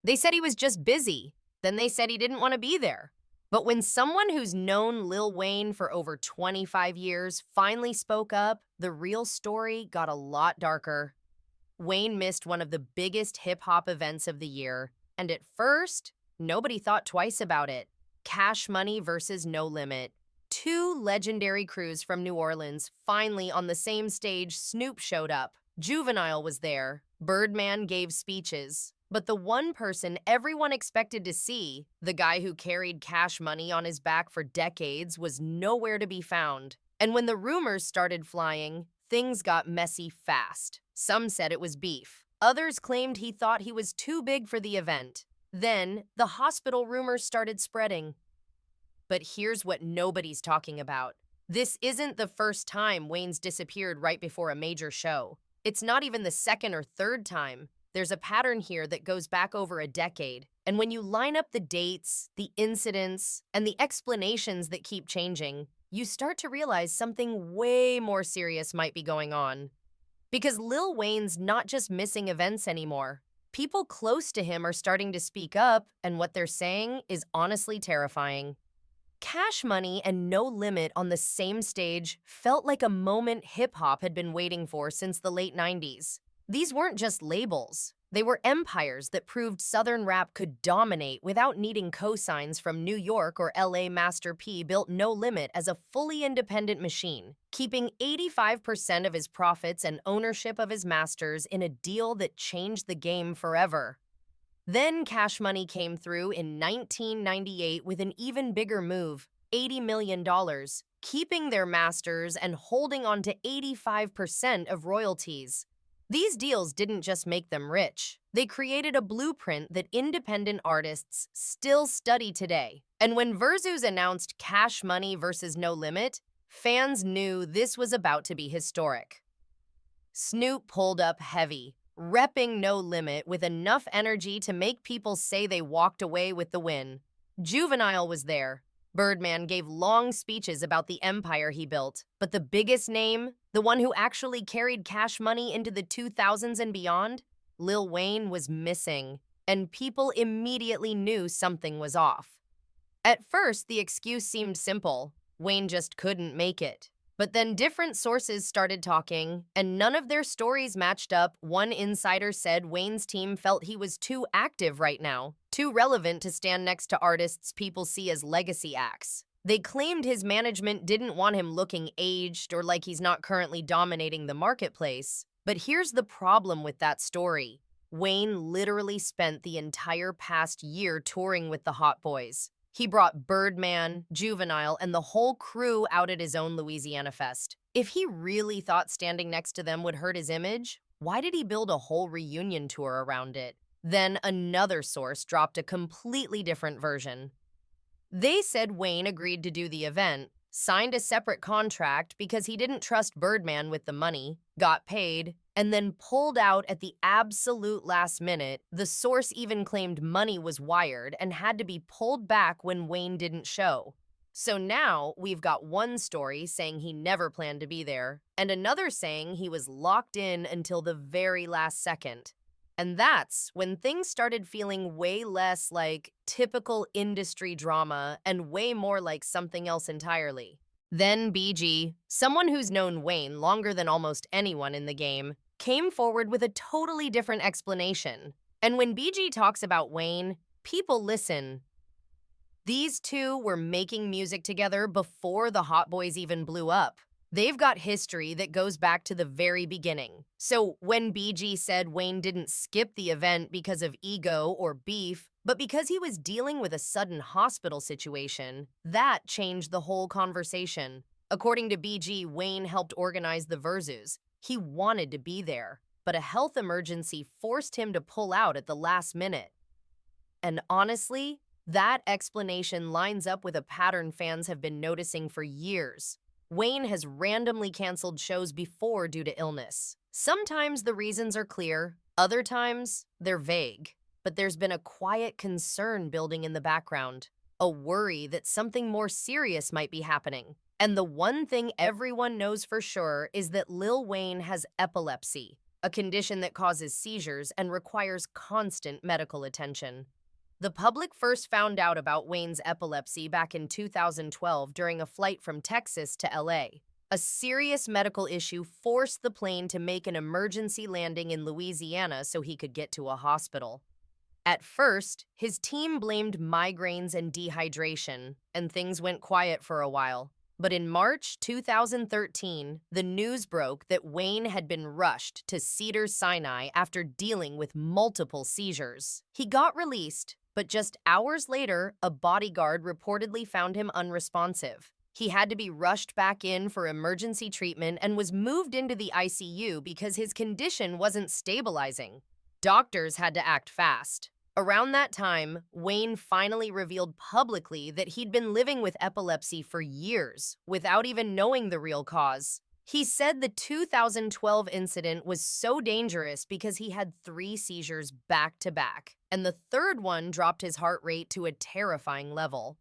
They said he was just busy. Then they said he didn't want to be there. But when someone who's known Lil Wayne for over 25 years finally spoke up, the real story got a lot darker. Wayne missed one of the biggest hip hop events of the year, and at first, nobody thought twice about it. Cash Money versus No Limit. Two legendary crews from New Orleans finally on the same stage. Snoop showed up. Juvenile was there. Birdman gave speeches. But the one person everyone expected to see, the guy who carried Cash Money on his back for decades, was nowhere to be found. And when the rumors started flying, things got messy fast. Some said it was beef. Others claimed he thought he was too big for the event. Then, the hospital rumors started spreading. But here's what nobody's talking about. This isn't the first time Wayne's disappeared right before a major show. It's not even the second or third time. There's a pattern here that goes back over a decade. And when you line up the dates, the incidents, and the explanations that keep changing, you start to realize something way more serious might be going on. Because Lil Wayne's not just missing events anymore. People close to him are starting to speak up, and what they're saying is honestly terrifying. Cash Money and No Limit on the same stage felt like a moment hip-hop had been waiting for since the late 90s. These weren't just labels. They were empires that proved Southern rap could dominate without needing cosigns from New York or LA. Master P built No Limit as a fully independent machine, keeping 85% of his profits and ownership of his masters in a deal that changed the game forever. Then Cash Money came through in 1998 with an even bigger move, $80 million, keeping their masters and holding on to 85% of royalties. These deals didn't just make them rich. They created a blueprint that independent artists still study today. And when Verzuz announced Cash Money versus No Limit, fans knew this was about to be historic. Snoop pulled up heavy, repping No Limit with enough energy to make people say they walked away with the win. Juvenile was there. Birdman gave long speeches about the empire he built, but the biggest name, the one who actually carried Cash Money into the 2000s and beyond, Lil Wayne, was missing, and people immediately knew something was off. At first, the excuse seemed simple. Wayne just couldn't make it. But then different sources started talking, and none of their stories matched up. One insider said Wayne's team felt he was too active right now, too relevant to stand next to artists people see as legacy acts. They claimed his management didn't want him looking aged or like he's not currently dominating the marketplace. But here's the problem with that story. Wayne literally spent the entire past year touring with the Hot Boys. He brought Birdman, Juvenile, and the whole crew out at his own Louisiana Fest. If he really thought standing next to them would hurt his image, why did he build a whole reunion tour around it? Then another source dropped a completely different version. They said Wayne agreed to do the event, signed a separate contract because he didn't trust Birdman with the money, got paid, and then pulled out at the absolute last minute. The source even claimed money was wired and had to be pulled back when Wayne didn't show. So now we've got one story saying he never planned to be there, and another saying he was locked in until the very last second. And that's when things started feeling way less like typical industry drama and way more like something else entirely. Then BG, someone who's known Wayne longer than almost anyone in the game, came forward with a totally different explanation. And when BG talks about Wayne, people listen. These two were making music together before the Hot Boys even blew up. They've got history that goes back to the very beginning. So when BG said Wayne didn't skip the event because of ego or beef, but because he was dealing with a sudden hospital situation, that changed the whole conversation. According to BG, Wayne helped organize the Verzuz. He wanted to be there, but a health emergency forced him to pull out at the last minute. And honestly, that explanation lines up with a pattern fans have been noticing for years. Wayne has randomly canceled shows before due to illness. Sometimes the reasons are clear, other times they're vague. But there's been a quiet concern building in the background, a worry that something more serious might be happening. And the one thing everyone knows for sure is that Lil Wayne has epilepsy. a condition that causes seizures and requires constant medical attention. The public first found out about Wayne's epilepsy back in 2012 during a flight from Texas to LA. A serious medical issue forced the plane to make an emergency landing in Louisiana so he could get to a hospital. At first, his team blamed migraines and dehydration, and things went quiet for a while. But in March 2013, the news broke that Wayne had been rushed to Cedars-Sinai after dealing with multiple seizures. He got released, but just hours later, a bodyguard reportedly found him unresponsive. He had to be rushed back in for emergency treatment and was moved into the ICU because his condition wasn't stabilizing. Doctors had to act fast. Around that time, Wayne finally revealed publicly that he'd been living with epilepsy for years without even knowing the real cause. He said the 2012 incident was so dangerous because he had 3 seizures back to back, and the third one dropped his heart rate to a terrifying level.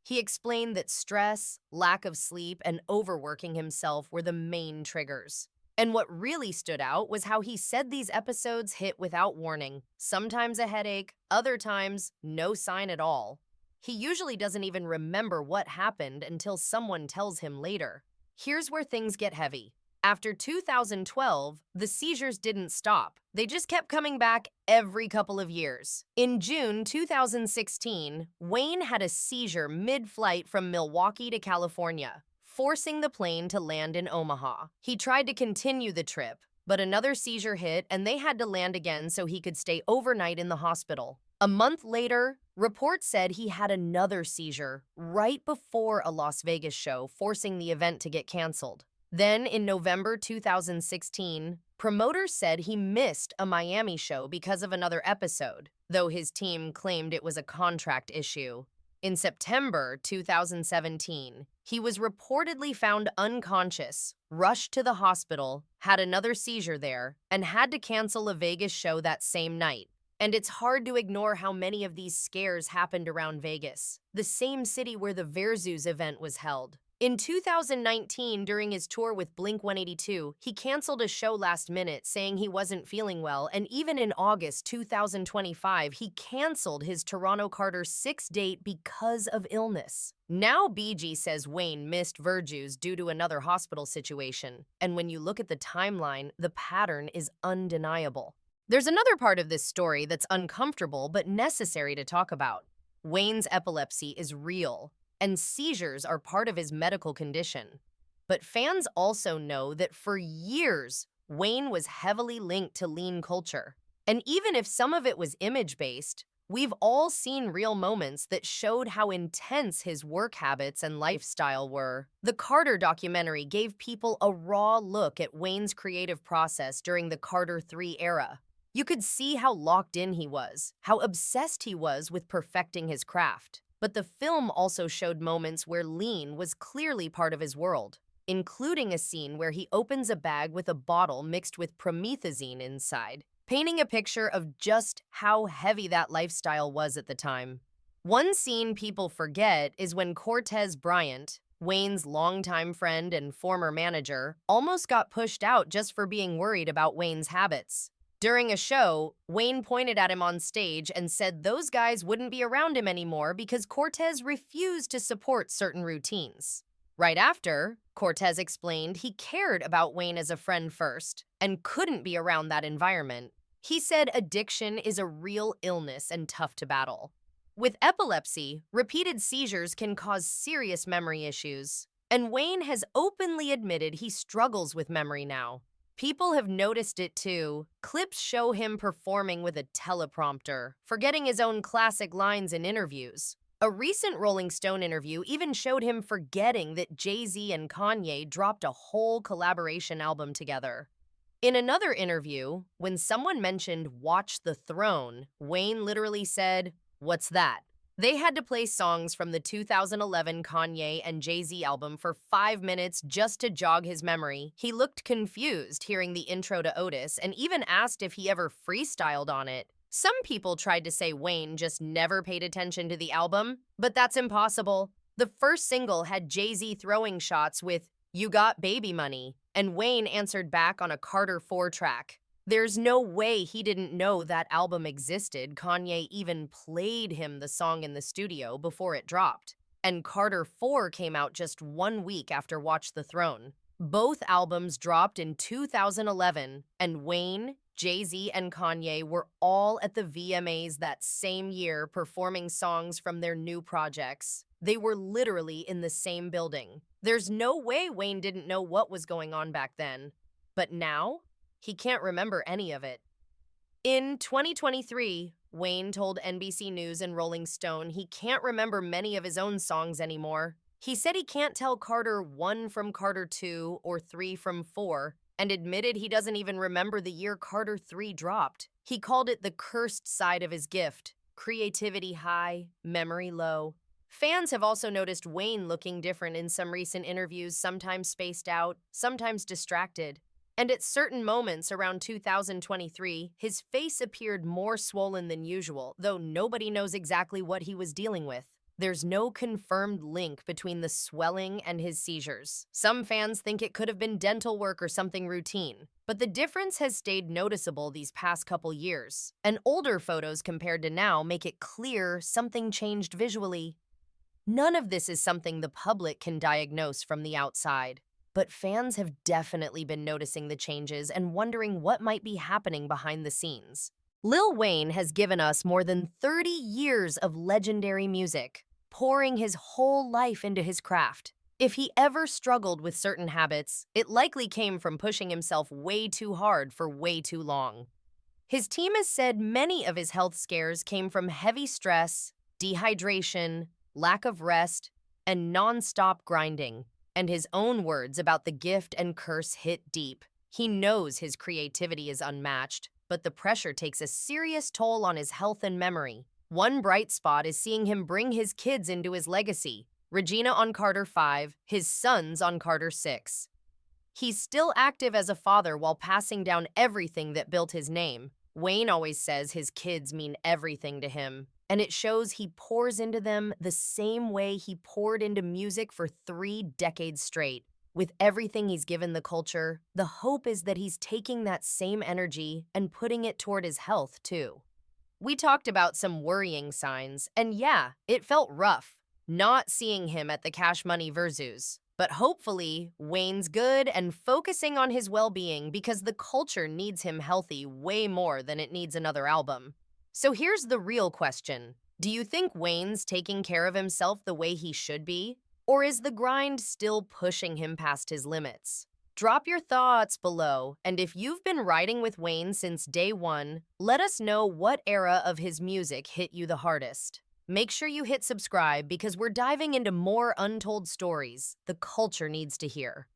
He explained that stress, lack of sleep, and overworking himself were the main triggers. And what really stood out was how he said these episodes hit without warning, sometimes a headache, other times no sign at all. He usually doesn't even remember what happened until someone tells him later. Here's where things get heavy. After 2012, the seizures didn't stop. They just kept coming back every couple of years. In June 2016, Wayne had a seizure mid-flight from Milwaukee to California, forcing the plane to land in Omaha. He tried to continue the trip, but another seizure hit and they had to land again so he could stay overnight in the hospital. A month later, reports said he had another seizure right before a Las Vegas show, forcing the event to get canceled. Then, in November 2016, promoters said he missed a Miami show because of another episode, though his team claimed it was a contract issue. In September 2017, he was reportedly found unconscious, rushed to the hospital, had another seizure there, and had to cancel a Vegas show that same night. And it's hard to ignore how many of these scares happened around Vegas, the same city where the Verzuz event was held. In 2019, during his tour with Blink-182, he canceled a show last minute saying he wasn't feeling well, and even in August 2025, he canceled his Toronto Carter 6 date because of illness. Now BG says Wayne missed Verzuz due to another hospital situation, and when you look at the timeline, the pattern is undeniable. There's another part of this story that's uncomfortable but necessary to talk about. Wayne's epilepsy is real, and seizures are part of his medical condition. But fans also know that for years, Wayne was heavily linked to lean culture. And even if some of it was image-based, we've all seen real moments that showed how intense his work habits and lifestyle were. The Carter documentary gave people a raw look at Wayne's creative process during the Carter 3 era. You could see how locked in he was, how obsessed he was with perfecting his craft. But the film also showed moments where lean was clearly part of his world, including a scene where he opens a bag with a bottle mixed with promethazine inside, painting a picture of just how heavy that lifestyle was at the time. One scene people forget is when Cortez Bryant, Wayne's longtime friend and former manager, almost got pushed out just for being worried about Wayne's habits. During a show, Wayne pointed at him on stage and said those guys wouldn't be around him anymore because Cortez refused to support certain routines. Right after, Cortez explained he cared about Wayne as a friend first and couldn't be around that environment. He said addiction is a real illness and tough to battle. With epilepsy, repeated seizures can cause serious memory issues, and Wayne has openly admitted he struggles with memory now. People have noticed it too. Clips show him performing with a teleprompter, forgetting his own classic lines in interviews. A recent Rolling Stone interview even showed him forgetting that Jay-Z and Kanye dropped a whole collaboration album together. In another interview, when someone mentioned Watch the Throne, Wayne literally said, "What's that?" They had to play songs from the 2011 Kanye and Jay-Z album for 5 minutes just to jog his memory. He looked confused hearing the intro to Otis and even asked if he ever freestyled on it. Some people tried to say Wayne just never paid attention to the album, but that's impossible. The first single had Jay-Z throwing shots with "You Got Baby Money," and Wayne answered back on a Carter 4 track. There's no way he didn't know that album existed. Kanye even played him the song in the studio before it dropped. And Carter 4 came out just 1 week after Watch the Throne. Both albums dropped in 2011, and Wayne, Jay-Z, and Kanye were all at the VMAs that same year performing songs from their new projects. They were literally in the same building. There's no way Wayne didn't know what was going on back then. But now, he can't remember any of it. In 2023, Wayne told NBC News and Rolling Stone he can't remember many of his own songs anymore. He said he can't tell Carter 1 from Carter 2 or 3 from 4, and admitted he doesn't even remember the year Carter 3 dropped. He called it the cursed side of his gift: creativity high, memory low. Fans have also noticed Wayne looking different in some recent interviews, sometimes spaced out, sometimes distracted. And at certain moments around 2023, his face appeared more swollen than usual, though nobody knows exactly what he was dealing with. There's no confirmed link between the swelling and his seizures. Some fans think it could have been dental work or something routine, but the difference has stayed noticeable these past couple years. And older photos compared to now make it clear something changed visually. None of this is something the public can diagnose from the outside. But fans have definitely been noticing the changes and wondering what might be happening behind the scenes. Lil Wayne has given us more than 30 years of legendary music, pouring his whole life into his craft. If he ever struggled with certain habits, it likely came from pushing himself way too hard for way too long. His team has said many of his health scares came from heavy stress, dehydration, lack of rest, and non-stop grinding. And his own words about the gift and curse hit deep. He knows his creativity is unmatched, but the pressure takes a serious toll on his health and memory. One bright spot is seeing him bring his kids into his legacy: Regina on Carter 5, his sons on Carter 6. He's still active as a father while passing down everything that built his name. Wayne always says his kids mean everything to him, and it shows he pours into them the same way he poured into music for 3 decades straight. With everything he's given the culture, the hope is that he's taking that same energy and putting it toward his health, too. We talked about some worrying signs, and yeah, it felt rough not seeing him at the Cash Money Verzuz. But hopefully, Wayne's good and focusing on his well-being, because the culture needs him healthy way more than it needs another album. So here's the real question. Do you think Wayne's taking care of himself the way he should be? Or is the grind still pushing him past his limits? Drop your thoughts below, and if you've been riding with Wayne since day one, let us know what era of his music hit you the hardest. Make sure you hit subscribe, because we're diving into more untold stories the culture needs to hear.